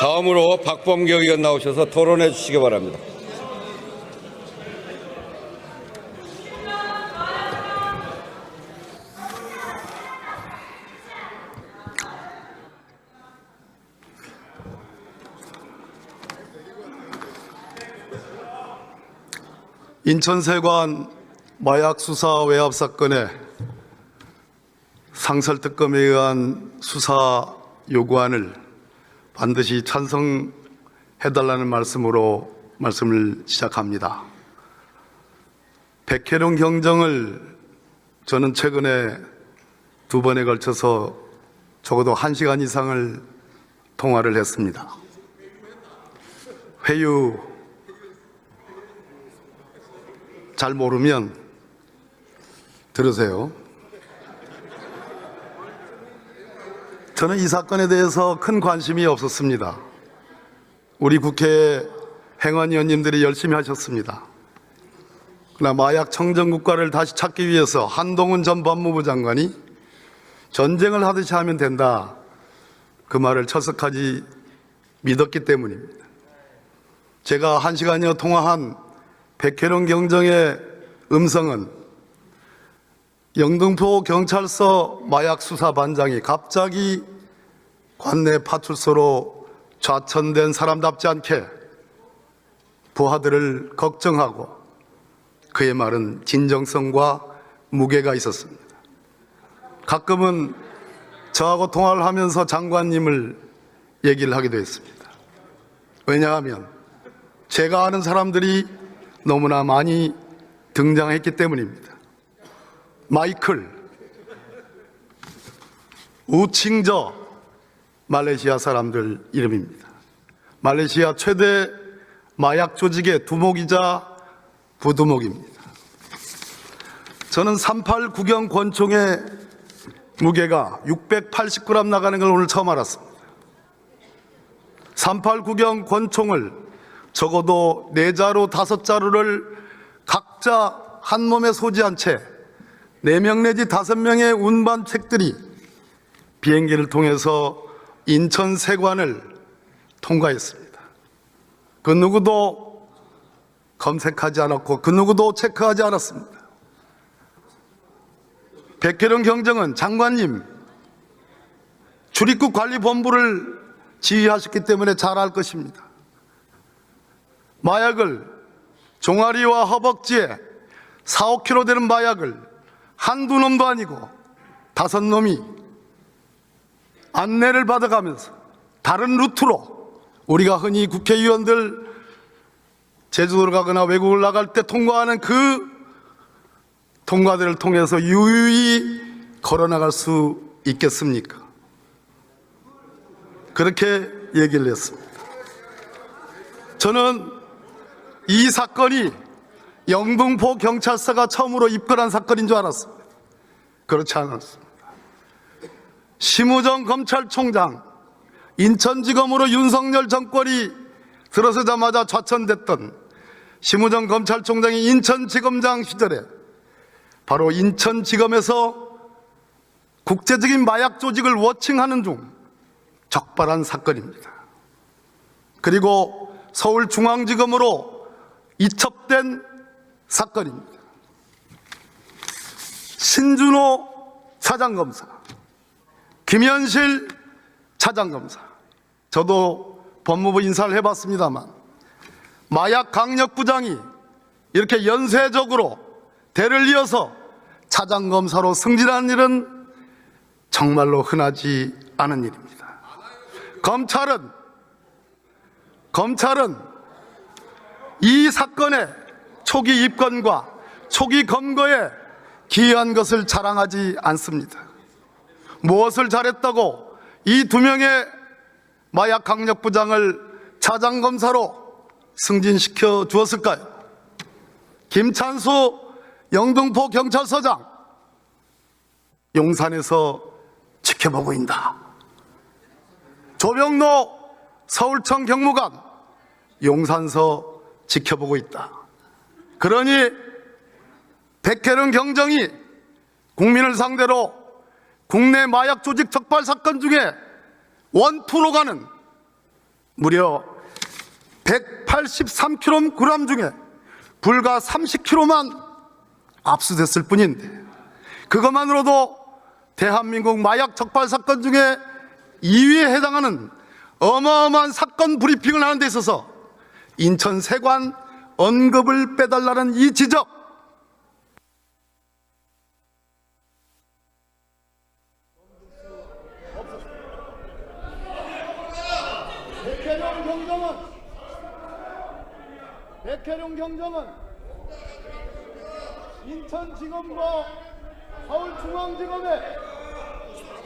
다음으로 박범계 의원 나오셔서 토론해 주시기 바랍니다. 인천세관 마약 수사 외압 사건의 상설특검에 의한 수사 요구안을 반드시 찬성해달라는 말씀으로 말씀을 시작합니다. 백혜령 경정을 저는 최근에 2번에 걸쳐서 적어도 1시간 이상을 통화를 했습니다. 회유 잘 모르면 들으세요. 저는 이 사건에 대해서 큰 관심이 없었습니다. 우리 국회 행안위원님들이 열심히 하셨습니다. 그러나 마약 청정국가를 다시 찾기 위해서 한동훈 전 법무부 장관이 전쟁을 하듯이 하면 된다, 그 말을 철석하지 믿었기 때문입니다. 제가 1시간여 통화한 백혜령 경정의 음성은 영등포 경찰서 마약수사반장이 갑자기 관내 파출소로 좌천된 사람답지 않게 부하들을 걱정하고, 그의 말은 진정성과 무게가 있었습니다. 가끔은 저하고 통화를 하면서 장관님을 얘기를 하기도 했습니다. 왜냐하면 제가 아는 사람들이 너무나 많이 등장했기 때문입니다. 마이클, 우칭저, 말레이시아 사람들 이름입니다. 말레이시아 최대 마약 조직의 두목이자 부두목입니다. 저는 38 구경 권총의 무게가 680g 나가는 걸 오늘 처음 알았습니다. 38 구경 권총을 적어도 4자루 5자루를 각자 한 몸에 소지한 채 4명 내지 5명의 운반책들이 비행기를 통해서 인천 세관을 통과했습니다. 그 누구도 검색하지 않았고 그 누구도 체크하지 않았습니다. 백혜령 경정은 장관님 출입국 관리본부를 지휘하셨기 때문에 잘 알 것입니다. 마약을 종아리와 허벅지에 4, 5kg 되는 마약을 한두 놈도 아니고 5놈이 안내를 받아가면서 다른 루트로, 우리가 흔히 국회의원들 제주도를 가거나 외국을 나갈 때 통과하는 그 통과들을 통해서 유유히 걸어나갈 수 있겠습니까? 그렇게 얘기를 했습니다. 저는 이 사건이 영등포 경찰서가 처음으로 입건한 사건인 줄 알았습니다. 그렇지 않았습니다. 심우정 검찰총장, 인천지검으로 윤석열 정권이 들어서자마자 좌천됐던 심우정 검찰총장이 인천지검장 시절에 바로 인천지검에서 국제적인 마약 조직을 워칭하는 중 적발한 사건입니다. 그리고 서울중앙지검으로 이첩된 사건입니다. 신준호 차장검사, 김현실 차장검사, 저도 법무부 인사를 해봤습니다만 마약 강력부장이 이렇게 연쇄적으로 대를 이어서 차장검사로 승진하는 일은 정말로 흔하지 않은 일입니다. 검찰은 이 사건의 초기 입건과 초기 검거에 기여한 것을 자랑하지 않습니다. 무엇을 잘했다고 이 2명의 마약 강력부장을 차장검사로 승진시켜 주었을까요? 김찬수 영등포 경찰서장, 용산에서 지켜보고 있다. 조병로 서울청 경무관, 용산서 지켜보고 있다. 그러니 백혜령 경정이 국민을 상대로 국내 마약 조직 적발 사건 중에 원투로 가는 무려 183kg 중에 불과 30kg만 압수됐을 뿐인데, 그것만으로도 대한민국 마약 적발 사건 중에 2위에 해당하는 어마어마한 사건 브리핑을 하는 데 있어서 인천 세관 언급을 빼달라는 이 지적, 백혜룡 경정은 인천지검과 서울중앙지검에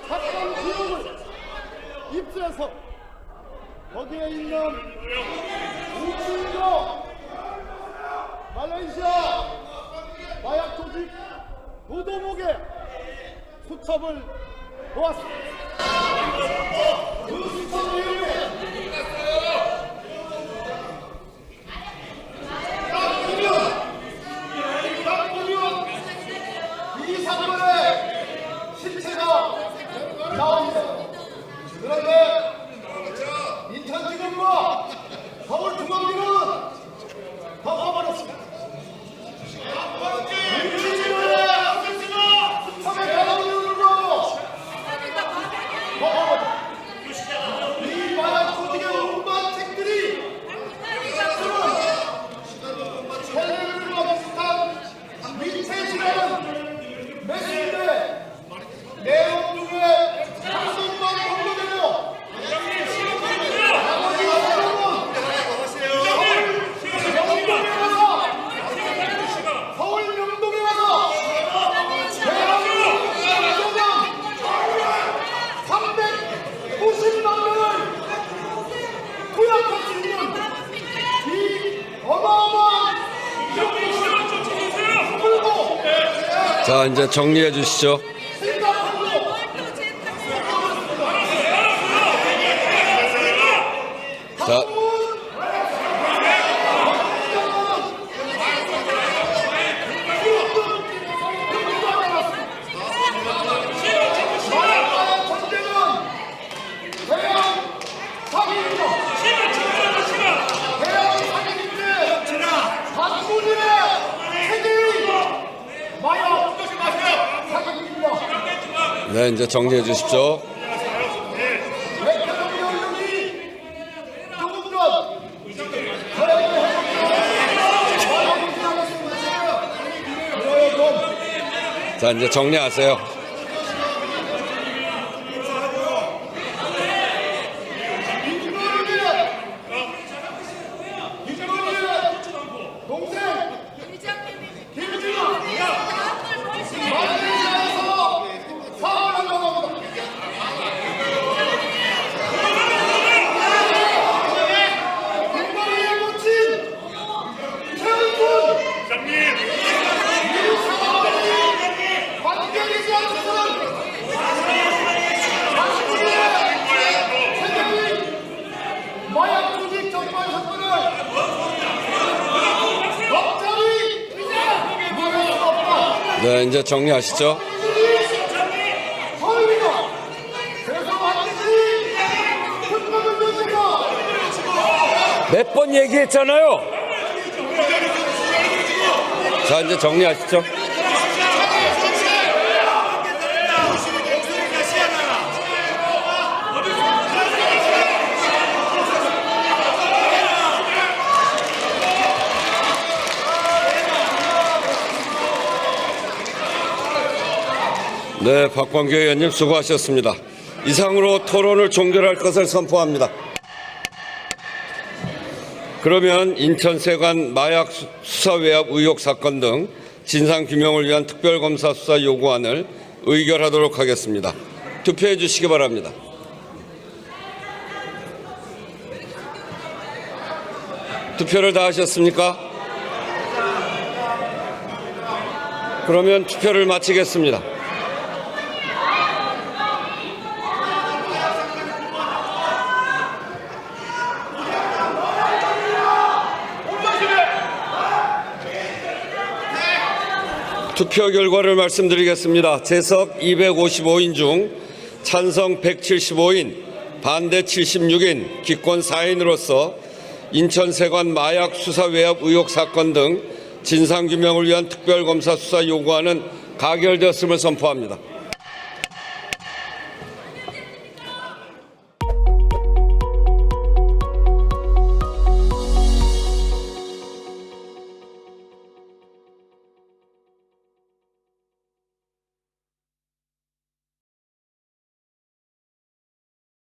사건 기록을 입수해서 거기에 있는 우측과 말레이시아 마약 조직 노동욱의 수첩을 보았습니다. 그 수첩 내용에 이 사건의 실체가 나옵니다. 그런데 인천지검과 서울중앙지검은 덮어버렸습니다. 수첩에 가장 이유로 덮어버렸습니다. 이 마약 조직의 운반 책들이 텔레그램과 비슷한 위체 시간은 몇인데 내용 중에 한번만 공개되며 나머지 서울 명동에 와서 대한민국 국민당 390만 명을 구약할 수 있는 이 어마어마한 풀고 자, 이제 정리해 주시죠. 자, 네, 이제 정리해 주십시오. 자, 이제 정리하세요. 마약 조직 적발 사건을 법정이 막을 수 없다. 네, 이제 정리하시죠. 허위가 그래서 반드시 특검을 조직과 몇 번 얘기했잖아요. 자, 이제 정리하시죠. 네, 박광규 의원님 수고하셨습니다. 이상으로 토론을 종결할 것을 선포합니다. 그러면 인천세관 마약 수사 외압 의혹 사건 등 진상규명을 위한 특별검사 수사 요구안을 의결하도록 하겠습니다. 투표해 주시기 바랍니다. 투표를 다 하셨습니까? 그러면 투표를 마치겠습니다. 투표 결과를 말씀드리겠습니다. 재석 255인 중 찬성 175인, 반대 76인, 기권 4인으로서 인천세관 마약 수사 외압 의혹 사건 등 진상규명을 위한 특별검사 수사 요구안은 가결되었음을 선포합니다.